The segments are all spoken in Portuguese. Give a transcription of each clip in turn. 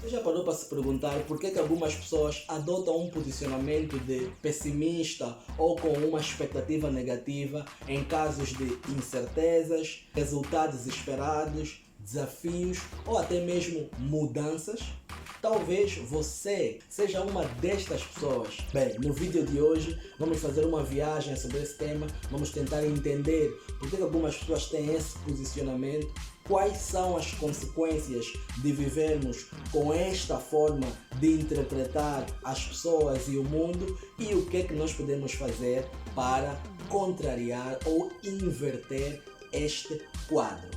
Você já parou para se perguntar por que algumas pessoas adotam um posicionamento de pessimista ou com uma expectativa negativa em casos de incertezas, resultados esperados, desafios ou até mesmo mudanças? Talvez você seja uma destas pessoas. Bem, no vídeo de hoje vamos fazer uma viagem sobre esse tema, vamos tentar entender por que algumas pessoas têm esse posicionamento, quais são as consequências de vivermos com esta forma de interpretar as pessoas e o mundo e o que é que nós podemos fazer para contrariar ou inverter este quadro.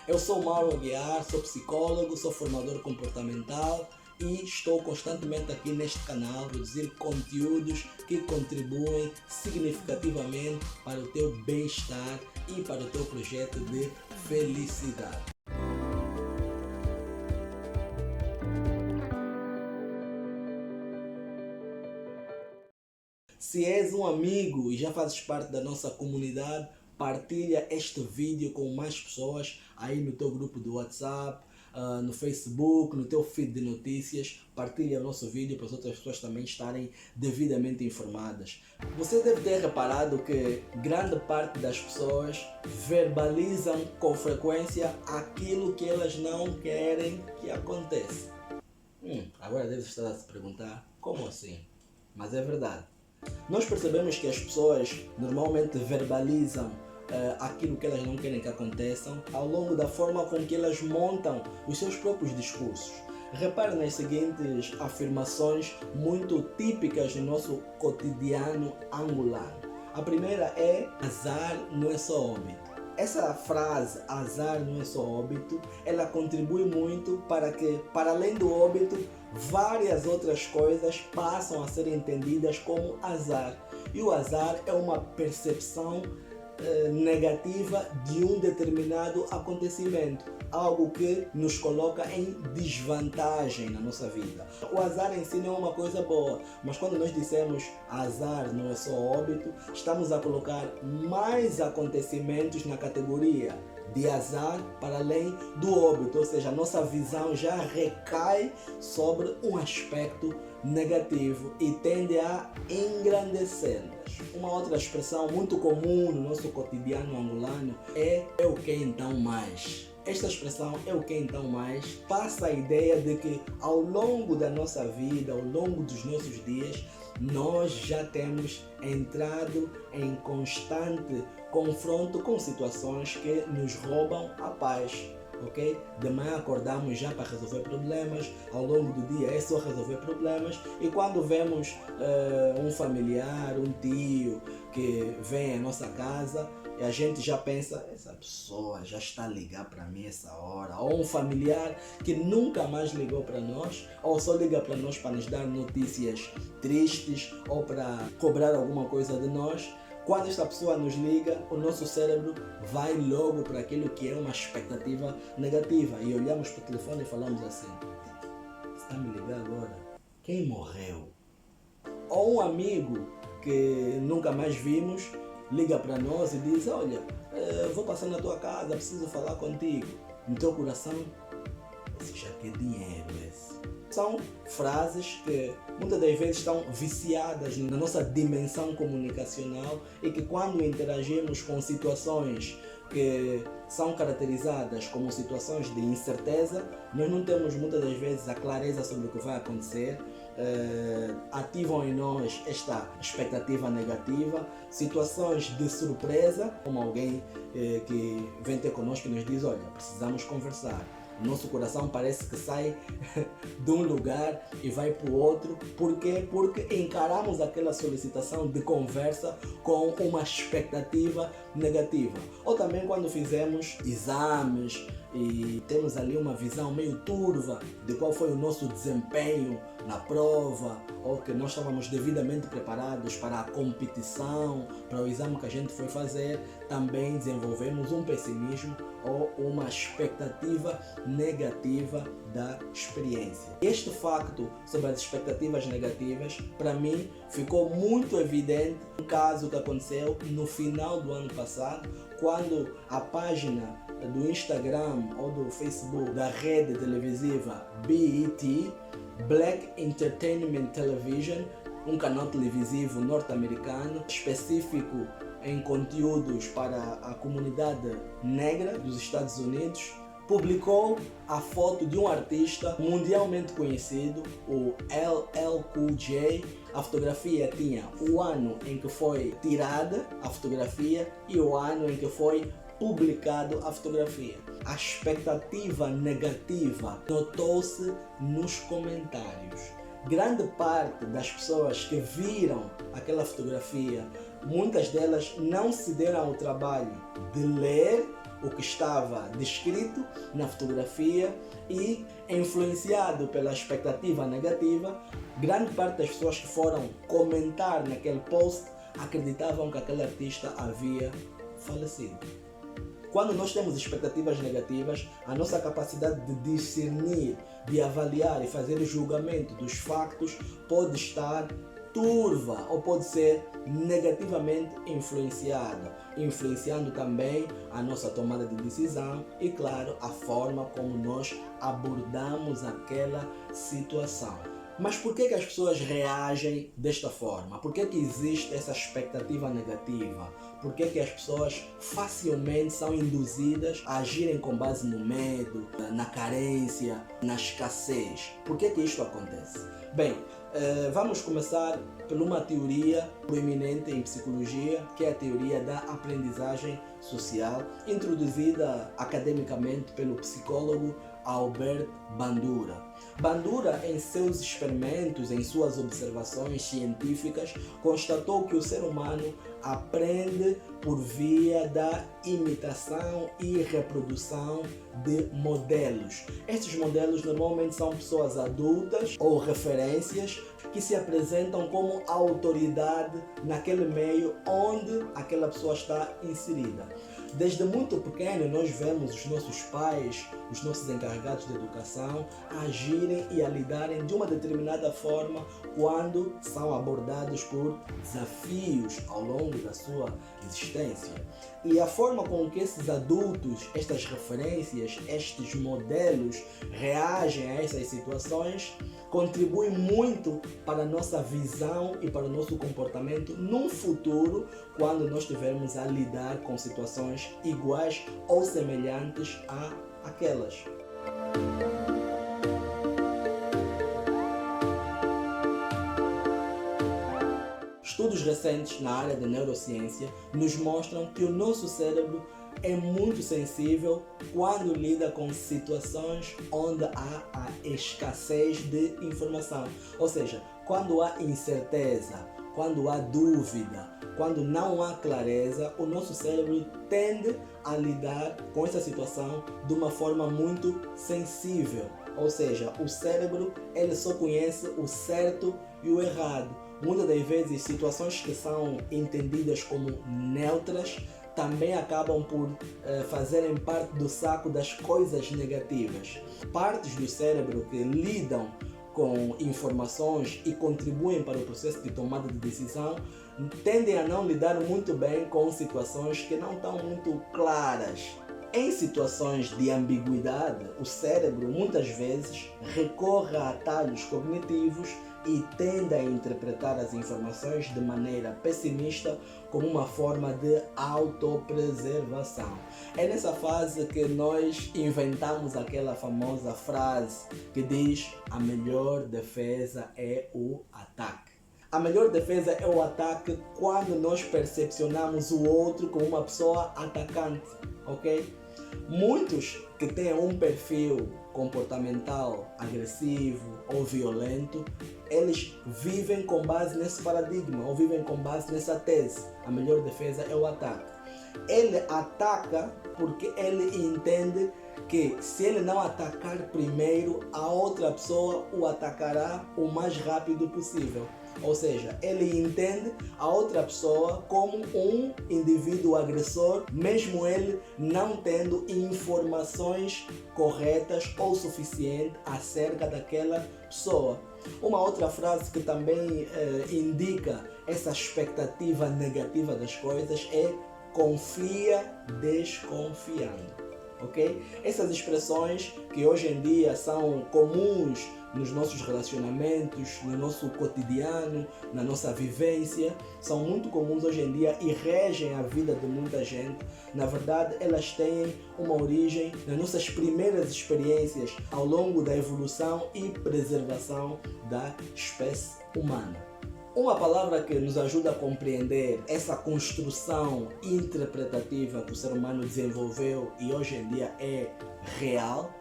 Eu sou Mauro Aguiar, sou psicólogo, sou formador comportamental e estou constantemente aqui neste canal a produzir conteúdos que contribuem significativamente para o teu bem-estar e para o teu projeto de felicidade. Se és um amigo e já fazes parte da nossa comunidade, partilha este vídeo com mais pessoas aí no teu grupo do WhatsApp, no Facebook, no teu feed de notícias. Partilha o nosso vídeo para as outras pessoas também estarem devidamente informadas. Você deve ter reparado que grande parte das pessoas verbalizam com frequência aquilo que elas não querem que aconteça. Agora deve estar a se perguntar, como assim? Mas é verdade. Nós percebemos que as pessoas normalmente verbalizam aquilo que elas não querem que aconteçam ao longo da forma com que elas montam os seus próprios discursos. Repare nas seguintes afirmações muito típicas no nosso cotidiano angolano. A primeira é: azar não é só óbito. Essa frase, azar não é só óbito, ela contribui muito para que, para além do óbito, várias outras coisas passam a ser entendidas como azar. E o azar é uma percepção negativa de um determinado acontecimento, algo que nos coloca em desvantagem na nossa vida. O azar em si não é uma coisa boa, mas quando nós dissemos azar não é só óbito, estamos a colocar mais acontecimentos na categoria de azar para além do óbito, ou seja, a nossa visão já recai sobre um aspecto negativo e tende a engrandecer-nos. Uma outra expressão muito comum no nosso cotidiano angolano é o que então mais. Esta expressão é o que então mais passa a ideia de que ao longo da nossa vida, ao longo dos nossos dias, nós já temos entrado em constante confronto com situações que nos roubam a paz. Ok? De manhã acordamos já para resolver problemas, ao longo do dia é só resolver problemas, e quando vemos um familiar, um tio que vem à nossa casa, e a gente já pensa, essa pessoa já está a ligar para mim essa hora, ou um familiar que nunca mais ligou para nós, ou só liga para nós para nos dar notícias tristes ou para cobrar alguma coisa de nós. Quando esta pessoa nos liga, o nosso cérebro vai logo para aquilo que é uma expectativa negativa e olhamos para o telefone e falamos assim: está a me ligar agora? Quem morreu? Ou um amigo que nunca mais vimos liga para nós e diz: olha, vou passar na tua casa, preciso falar contigo. No teu coração, esse já quer dinheiro esse. São frases que muitas das vezes estão viciadas na nossa dimensão comunicacional e que quando interagimos com situações que são caracterizadas como situações de incerteza, nós não temos muitas das vezes a clareza sobre o que vai acontecer, ativam em nós esta expectativa negativa, situações de surpresa, como alguém que vem ter connosco e nos diz: olha, precisamos conversar. O nosso coração parece que sai de um lugar e vai para o outro. Por quê? Porque encaramos aquela solicitação de conversa com uma expectativa negativa. Ou também quando fizemos exames e temos ali uma visão meio turva de qual foi o nosso desempenho na prova, ou que nós estávamos devidamente preparados para a competição, para o exame que a gente foi fazer, também desenvolvemos um pessimismo ou uma expectativa negativa da experiência. Este facto sobre as expectativas negativas, para mim, ficou muito evidente um caso que aconteceu no final do ano passado, quando a página do Instagram ou do Facebook da rede televisiva BET, Black Entertainment Television, um canal televisivo norte-americano específico em conteúdos para a comunidade negra dos Estados Unidos, publicou a foto de um artista mundialmente conhecido, o LL Cool J. A fotografia tinha o ano em que foi tirada a fotografia e o ano em que foi publicado a fotografia. A expectativa negativa notou-se nos comentários. Grande parte das pessoas que viram aquela fotografia, muitas delas não se deram ao trabalho de ler o que estava descrito na fotografia e, influenciado pela expectativa negativa, grande parte das pessoas que foram comentar naquele post acreditavam que aquele artista havia falecido. Quando nós temos expectativas negativas, a nossa capacidade de discernir, de avaliar e fazer o julgamento dos factos pode estar turva ou pode ser negativamente influenciada, influenciando também a nossa tomada de decisão e, claro, a forma como nós abordamos aquela situação. Mas por que as pessoas reagem desta forma? Por que existe essa expectativa negativa? Por que as pessoas facilmente são induzidas a agirem com base no medo, na carência, na escassez? Por que isto acontece? Bem, vamos começar por uma teoria proeminente em psicologia, que é a teoria da aprendizagem social, introduzida academicamente pelo psicólogo Albert Bandura. Bandura, em seus experimentos, em suas observações científicas, constatou que o ser humano aprende por via da imitação e reprodução de modelos. Estes modelos normalmente são pessoas adultas ou referências que se apresentam como autoridade naquele meio onde aquela pessoa está inserida. Desde muito pequeno nós vemos os nossos pais, os nossos encarregados de educação agirem e a lidarem de uma determinada forma quando são abordados por desafios ao longo da sua existência. E a forma com que esses adultos, estas referências, estes modelos reagem a essas situações contribui muito para a nossa visão e para o nosso comportamento num futuro, quando nós estivermos a lidar com situações iguais ou semelhantes àquelas. Estudos recentes na área da neurociência nos mostram que o nosso cérebro é muito sensível quando lida com situações onde há a escassez de informação. Ou seja, quando há incerteza, quando há dúvida, quando não há clareza, o nosso cérebro tende a lidar com essa situação de uma forma muito sensível. Ou seja, o cérebro ele só conhece o certo e o errado. Muitas das vezes, situações que são entendidas como neutras também acabam por fazerem parte do saco das coisas negativas. Partes do cérebro que lidam com informações e contribuem para o processo de tomada de decisão tendem a não lidar muito bem com situações que não estão muito claras. Em situações de ambiguidade, o cérebro muitas vezes recorre a atalhos cognitivos e tende a interpretar as informações de maneira pessimista como uma forma de autopreservação. É nessa fase que nós inventamos aquela famosa frase que diz: a melhor defesa é o ataque. A melhor defesa é o ataque quando nós percepcionamos o outro como uma pessoa atacante, ok? Muitos que têm um perfil comportamental agressivo ou violento, eles vivem com base nesse paradigma ou vivem com base nessa tese. A melhor defesa é o ataque. Ele ataca porque ele entende que se ele não atacar primeiro, a outra pessoa o atacará o mais rápido possível. Ou seja, ele entende a outra pessoa como um indivíduo agressor, mesmo ele não tendo informações corretas ou suficientes acerca daquela pessoa. Uma outra frase que também indica essa expectativa negativa das coisas é: confia desconfiando. ok? Essas expressões que hoje em dia são comuns nos nossos relacionamentos, no nosso cotidiano, na nossa vivência, são muito comuns hoje em dia e regem a vida de muita gente. Na verdade, elas têm uma origem nas nossas primeiras experiências ao longo da evolução e preservação da espécie humana. Uma palavra que nos ajuda a compreender essa construção interpretativa que o ser humano desenvolveu e hoje em dia é real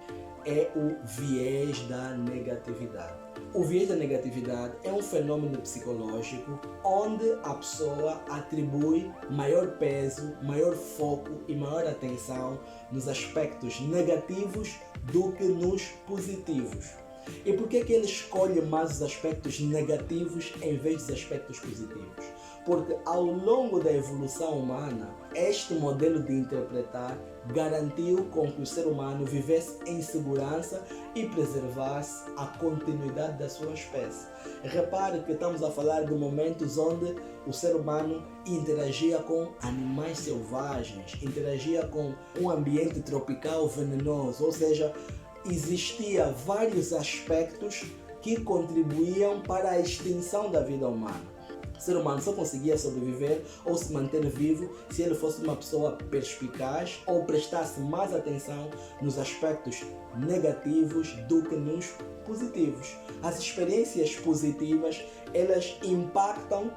é o viés da negatividade. O viés da negatividade é um fenômeno psicológico onde a pessoa atribui maior peso, maior foco e maior atenção nos aspectos negativos do que nos positivos. E por que ele escolhe mais os aspectos negativos em vez dos aspectos positivos? Porque ao longo da evolução humana, este modelo de interpretar garantiu com que o ser humano vivesse em segurança e preservasse a continuidade da sua espécie. Repare que estamos a falar de momentos onde o ser humano interagia com animais selvagens, interagia com um ambiente tropical venenoso, ou seja, existia vários aspectos que contribuíam para a extinção da vida humana. O ser humano só conseguia sobreviver ou se manter vivo se ele fosse uma pessoa perspicaz ou prestasse mais atenção nos aspectos negativos do que nos positivos. As experiências positivas, elas impactam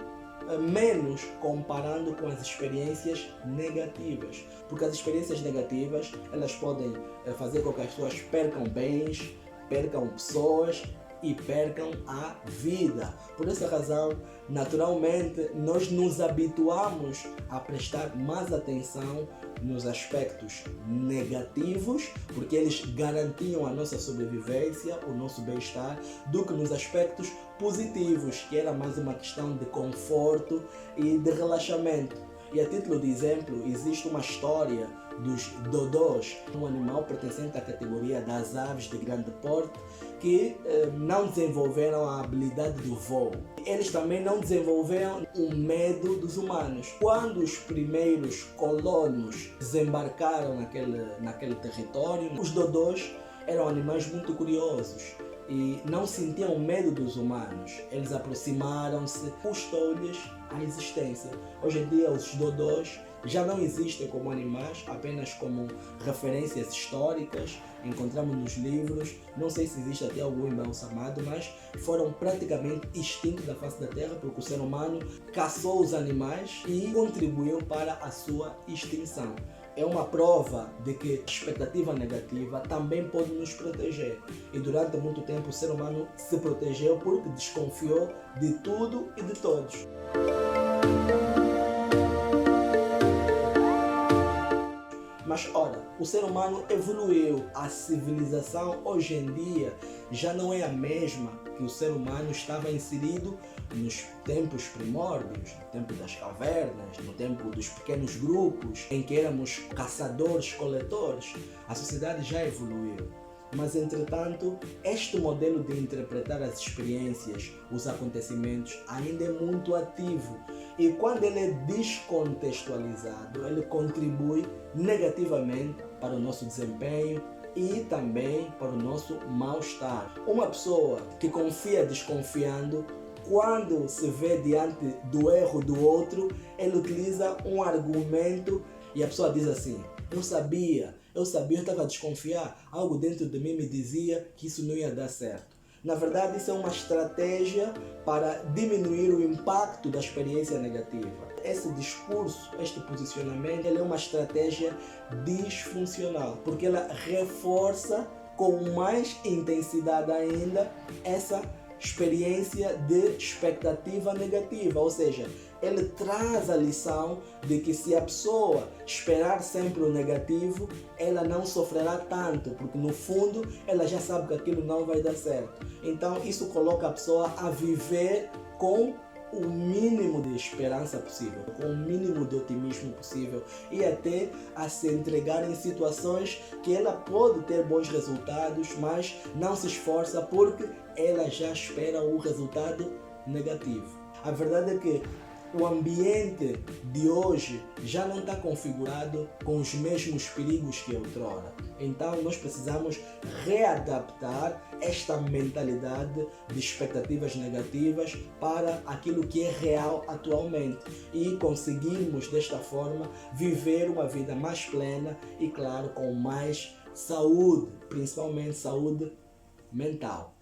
menos comparando com as experiências negativas, porque as experiências negativas elas podem fazer com que as pessoas percam bens, percam pessoas e percam a vida. Por essa razão, naturalmente, nós nos habituamos a prestar mais atenção nos aspectos negativos, porque eles garantiam a nossa sobrevivência, o nosso bem-estar, do que nos aspectos positivos, que era mais uma questão de conforto e de relaxamento. E a título de exemplo, existe uma história dos dodós, um animal pertencente à categoria das aves de grande porte, que não desenvolveram a habilidade do voo. Eles também não desenvolveram o medo dos humanos. Quando os primeiros colonos desembarcaram naquele território, os dodós eram animais muito curiosos e não sentiam medo dos humanos. Eles aproximaram-se, custou-lhes a existência. Hoje em dia os dodós já não existem como animais, apenas como referências históricas, encontramos nos livros, não sei se existe até algum embalsamado, mas foram praticamente extintos da face da terra porque o ser humano caçou os animais e contribuiu para a sua extinção. É uma prova de que a expectativa negativa também pode nos proteger. E durante muito tempo o ser humano se protegeu porque desconfiou de tudo e de todos. Mas ora, o ser humano evoluiu, a civilização hoje em dia já não é a mesma que o ser humano estava inserido nos tempos primórdios, no tempo das cavernas, no tempo dos pequenos grupos, em que éramos caçadores-coletores. A sociedade já evoluiu. Mas, entretanto, este modelo de interpretar as experiências, os acontecimentos, ainda é muito ativo. E quando ele é descontextualizado, ele contribui negativamente para o nosso desempenho e também para o nosso mal-estar. Uma pessoa que confia desconfiando, quando se vê diante do erro do outro, ele utiliza um argumento e a pessoa diz assim: eu sabia, eu estava a desconfiar, algo dentro de mim me dizia que isso não ia dar certo. Na verdade, isso é uma estratégia para diminuir o impacto da experiência negativa. Esse discurso, este posicionamento, ele é uma estratégia disfuncional, porque ela reforça com mais intensidade ainda essa experiência de expectativa negativa, ou seja, ele traz a lição de que se a pessoa esperar sempre o negativo, ela não sofrerá tanto, porque no fundo ela já sabe que aquilo não vai dar certo. Então isso coloca a pessoa a viver com o mínimo de esperança possível, com o mínimo de otimismo possível e até a se entregar em situações que ela pode ter bons resultados, mas não se esforça porque ela já espera o resultado negativo. A verdade é que o ambiente de hoje já não está configurado com os mesmos perigos que outrora. Então nós precisamos readaptar esta mentalidade de expectativas negativas para aquilo que é real atualmente e conseguirmos desta forma viver uma vida mais plena e, claro, com mais saúde, principalmente saúde mental.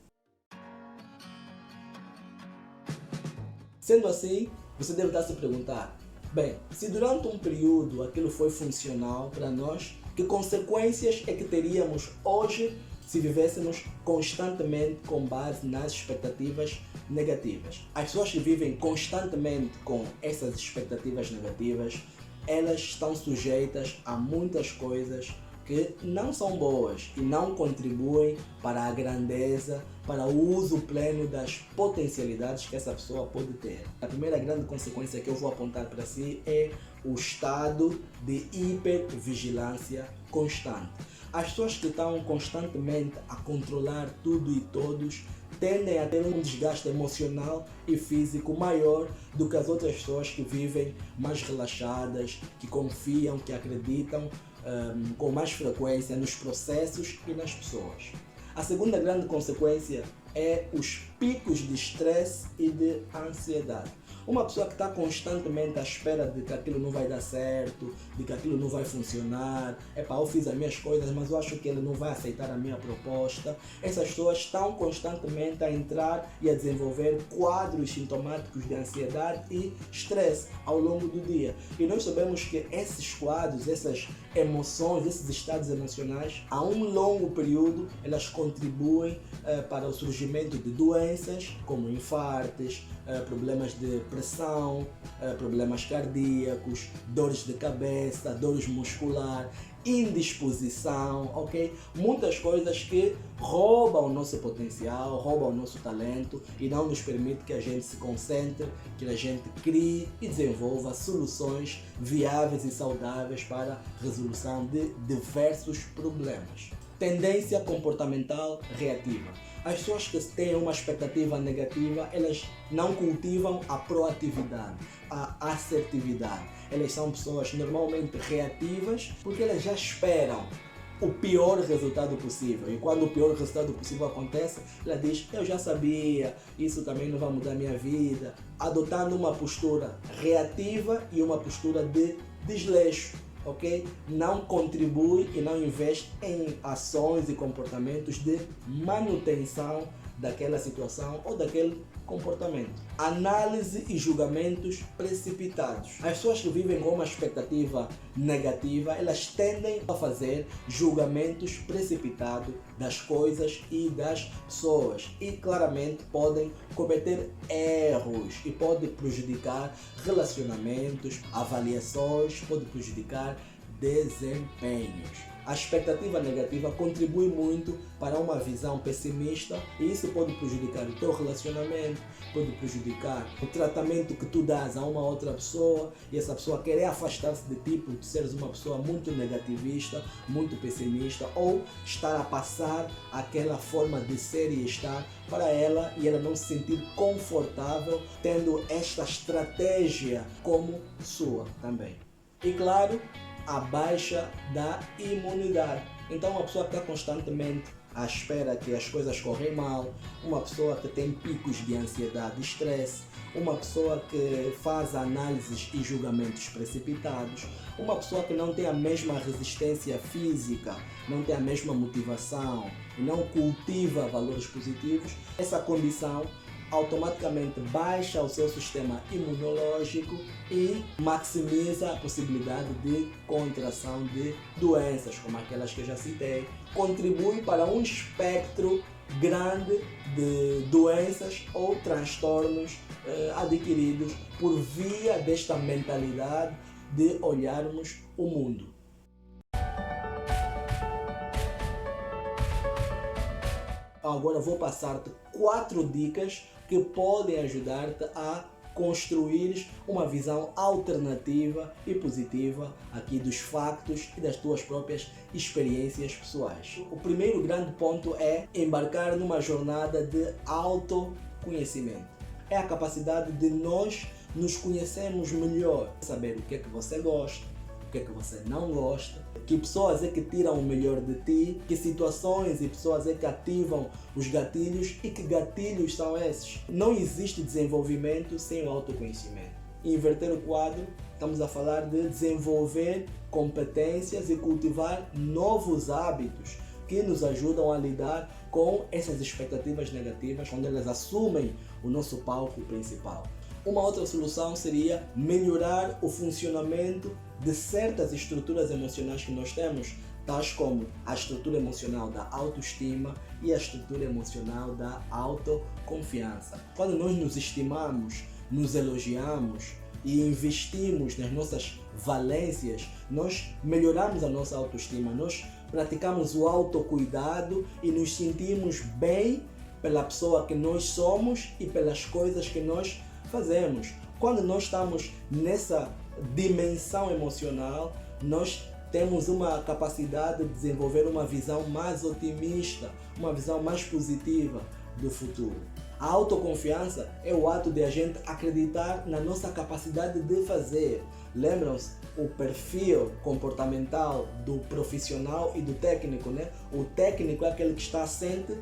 Sendo assim, você deve estar se perguntar, bem, se durante um período aquilo foi funcional para nós, que consequências é que teríamos hoje se vivêssemos constantemente com base nas expectativas negativas? As pessoas que vivem constantemente com essas expectativas negativas, elas estão sujeitas a muitas coisas que não são boas e não contribuem para a grandeza, para o uso pleno das potencialidades que essa pessoa pode ter. A primeira grande consequência que eu vou apontar para si é o estado de hipervigilância constante. As pessoas que estão constantemente a controlar tudo e todos tendem a ter um desgaste emocional e físico maior do que as outras pessoas que vivem mais relaxadas, que confiam, que acreditam com mais frequência nos processos e nas pessoas. A segunda grande consequência é os picos de estresse e de ansiedade. Uma pessoa que está constantemente à espera de que aquilo não vai dar certo, de que aquilo não vai funcionar, eu fiz as minhas coisas, mas eu acho que ele não vai aceitar a minha proposta. Essas pessoas estão constantemente a entrar e a desenvolver quadros sintomáticos de ansiedade e estresse ao longo do dia. E nós sabemos que esses quadros, essas emoções, esses estados emocionais, a um longo período, elas contribuem para o surgimento de doenças como infartos, problemas de pressão, problemas cardíacos, dores de cabeça, dores muscular, indisposição, ok? Muitas coisas que roubam o nosso potencial, roubam o nosso talento e não nos permite que a gente se concentre, que a gente crie e desenvolva soluções viáveis e saudáveis para a resolução de diversos problemas. Tendência comportamental reativa. As pessoas que têm uma expectativa negativa, elas não cultivam a proatividade, a assertividade. Elas são pessoas normalmente reativas porque elas já esperam o pior resultado possível. E quando o pior resultado possível acontece, ela diz, eu já sabia, isso também não vai mudar a minha vida. Adotando uma postura reativa e uma postura de desleixo. Okay? Não contribui e não investe em ações e comportamentos de manutenção daquela situação ou daquele comportamento. Análise e julgamentos precipitados. As pessoas que vivem com uma expectativa negativa, elas tendem a fazer julgamentos precipitados das coisas e das pessoas e claramente podem cometer erros e pode prejudicar relacionamentos, avaliações, pode prejudicar desempenhos. A expectativa negativa contribui muito para uma visão pessimista e isso pode prejudicar o teu relacionamento, pode prejudicar o tratamento que tu dás a uma outra pessoa e essa pessoa querer afastar-se de ti por seres uma pessoa muito negativista, muito pessimista ou estar a passar aquela forma de ser e estar para ela e ela não se sentir confortável tendo esta estratégia como sua também. E claro, a baixa da imunidade. Então uma pessoa que está constantemente à espera que as coisas correm mal, uma pessoa que tem picos de ansiedade e estresse, uma pessoa que faz análises e julgamentos precipitados, uma pessoa que não tem a mesma resistência física, não tem a mesma motivação e não cultiva valores positivos, essa condição automaticamente baixa o seu sistema imunológico e maximiza a possibilidade de contração de doenças, como aquelas que eu já citei. Contribui para um espectro grande de doenças ou transtornos adquiridos por via desta mentalidade de olharmos o mundo. Agora vou passar-te 4 dicas que podem ajudar-te a construir uma visão alternativa e positiva aqui dos factos e das tuas próprias experiências pessoais. O primeiro grande ponto é embarcar numa jornada de autoconhecimento. É a capacidade de nós nos conhecemos melhor, saber o que é que você gosta, o que é que você não gosta, que pessoas é que tiram o melhor de ti, que situações e pessoas é que ativam os gatilhos e que gatilhos são esses. Não existe desenvolvimento sem o autoconhecimento. Inverter o quadro, estamos a falar de desenvolver competências e cultivar novos hábitos que nos ajudam a lidar com essas expectativas negativas quando elas assumem o nosso palco principal. Uma outra solução seria melhorar o funcionamento de certas estruturas emocionais que nós temos, tais como a estrutura emocional da autoestima e a estrutura emocional da autoconfiança. Quando nós nos estimamos, nos elogiamos e investimos nas nossas valências, nós melhoramos a nossa autoestima, nós praticamos o autocuidado e nos sentimos bem pela pessoa que nós somos e pelas coisas que nós fazemos. Quando nós estamos nessa dimensão emocional, nós temos uma capacidade de desenvolver uma visão mais otimista, uma visão mais positiva do futuro. A autoconfiança é o ato de a gente acreditar na nossa capacidade de fazer. Lembram-se o perfil comportamental do profissional e do técnico, né? O técnico é aquele que está assente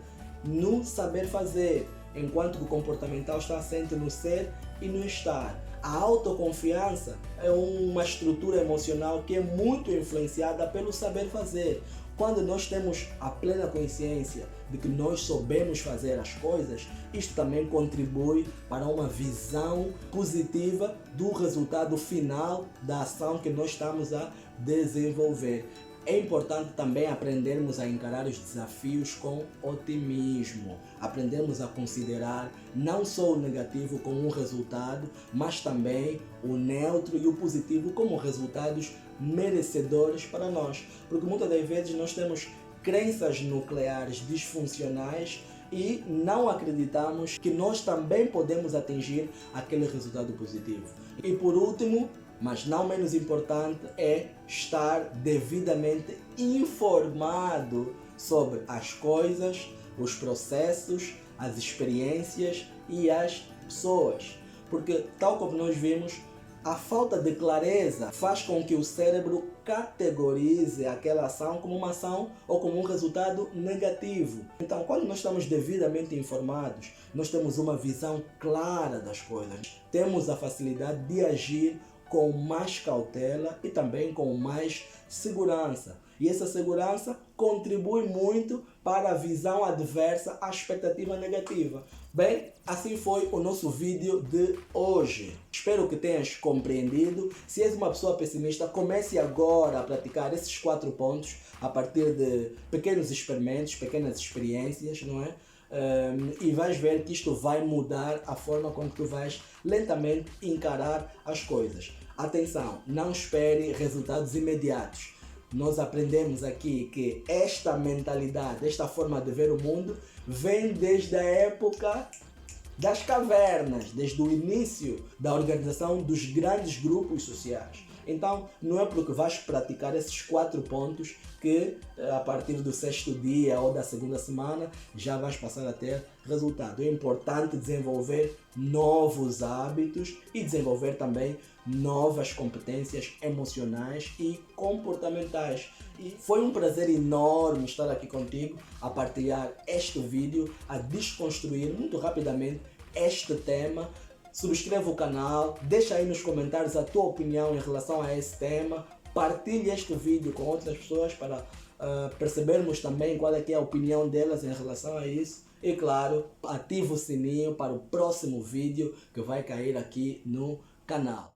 no saber fazer, enquanto que o comportamental está assente no ser e no estar. A autoconfiança é uma estrutura emocional que é muito influenciada pelo saber fazer. Quando nós temos a plena consciência de que nós sabemos fazer as coisas, isto também contribui para uma visão positiva do resultado final da ação que nós estamos a desenvolver. É importante também aprendermos a encarar os desafios com otimismo, aprendermos a considerar não só o negativo como um resultado, mas também o neutro e o positivo como resultados merecedores para nós, porque muitas das vezes nós temos crenças nucleares disfuncionais e não acreditamos que nós também podemos atingir aquele resultado positivo. E por último, mas não menos importante, é estar devidamente informado sobre as coisas, os processos, as experiências e as pessoas. Porque, tal como nós vimos, a falta de clareza faz com que o cérebro categorize aquela ação como uma ação ou como um resultado negativo. Então, quando nós estamos devidamente informados, nós temos uma visão clara das coisas. Temos a facilidade de agir com mais cautela e também com mais segurança. E essa segurança contribui muito para a visão adversa à expectativa negativa. Bem, assim foi o nosso vídeo de hoje. Espero que tenhas compreendido. Se és uma pessoa pessimista, comece agora a praticar esses 4 pontos a partir de pequenos experimentos, pequenas experiências, não é? E vais ver que isto vai mudar a forma como tu vais lentamente encarar as coisas. Atenção, não espere resultados imediatos. Nós aprendemos aqui que esta mentalidade, esta forma de ver o mundo, vem desde a época das cavernas, desde o início da organização dos grandes grupos sociais. Então, não é porque vais praticar esses 4 pontos que a partir do 6º dia ou da 2ª semana já vais passar a ter resultado. É importante desenvolver novos hábitos e desenvolver também novas competências emocionais e comportamentais. E foi um prazer enorme estar aqui contigo a partilhar este vídeo, a desconstruir muito rapidamente este tema. Subscreva o canal, deixa aí nos comentários a tua opinião em relação a esse tema, partilhe este vídeo com outras pessoas para percebermos também qual é que é a opinião delas em relação a isso. E claro, ativa o sininho para o próximo vídeo que vai cair aqui no canal.